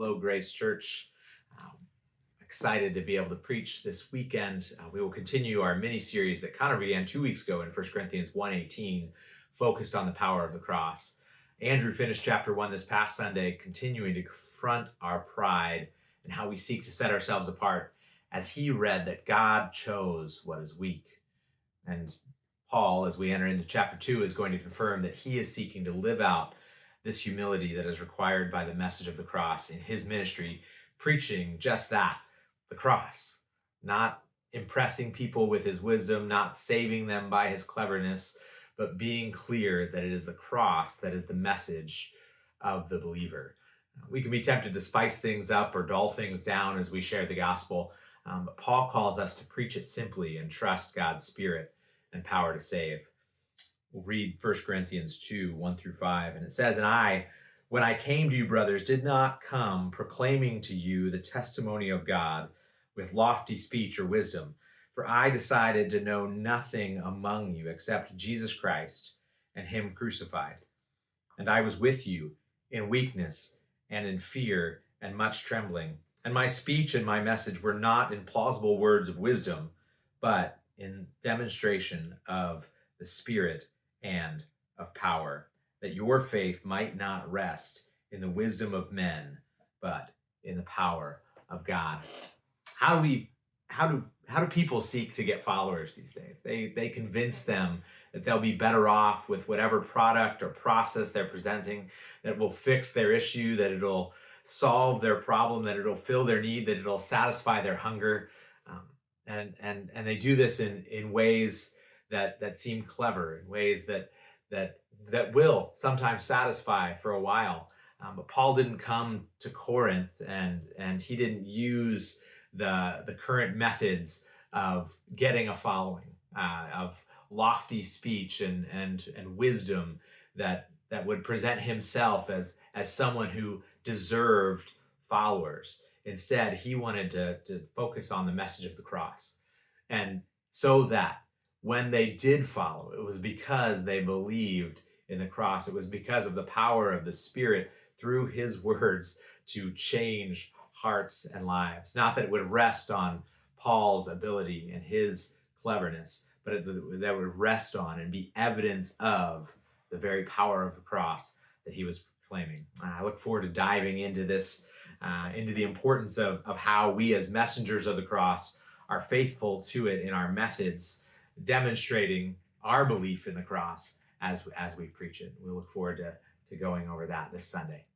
Hello, Grace Church. Um, Excited to be able to preach this weekend. We will continue our mini-series that kind of began 2 weeks ago in 1 Corinthians 1:18, focused on the power of the cross. Andrew finished chapter 1 this past Sunday, continuing to confront our pride and how we seek to set ourselves apart, as he read that God chose what is weak. And Paul, as we enter into chapter 2, is going to confirm that he is seeking to live out this humility that is required by the message of the cross in his ministry, preaching just that, the cross, not impressing people with his wisdom, not saving them by his cleverness, but being clear that it is the cross that is the message of the believer. We can be tempted to spice things up or dull things down as we share the gospel, but Paul calls us to preach it simply and trust God's Spirit and power to save. We'll read 1 Corinthians 2, 1-5, and it says, "And I, when I came to you, brothers, did not come proclaiming to you the testimony of God with lofty speech or wisdom, for I decided to know nothing among you except Jesus Christ and him crucified. And I was with you in weakness and in fear and much trembling. And my speech and my message were not in plausible words of wisdom, but in demonstration of the Spirit and of power, that your faith might not rest in the wisdom of men, but in the power of God." How do people seek to get followers these days? They convince them that they'll be better off with whatever product or process they're presenting, that will fix their issue, that it'll solve their problem, that it'll fill their need, that it'll satisfy their hunger. And they do this in ways that seem clever, in ways that will sometimes satisfy for a while. But Paul didn't come to Corinth and he didn't use the current methods of getting a following, of lofty speech and wisdom that would present himself as someone who deserved followers. Instead, he wanted to focus on the message of the cross. And so that when they did follow, it was because they believed in the cross. It was because of the power of the Spirit through his words to change hearts and lives. Not that it would rest on Paul's ability and his cleverness, but that would rest on and be evidence of the very power of the cross that he was proclaiming. I look forward to diving into this, into the importance of how we as messengers of the cross are faithful to it in our methods, demonstrating our belief in the cross as we preach it. We look forward to going over that this Sunday.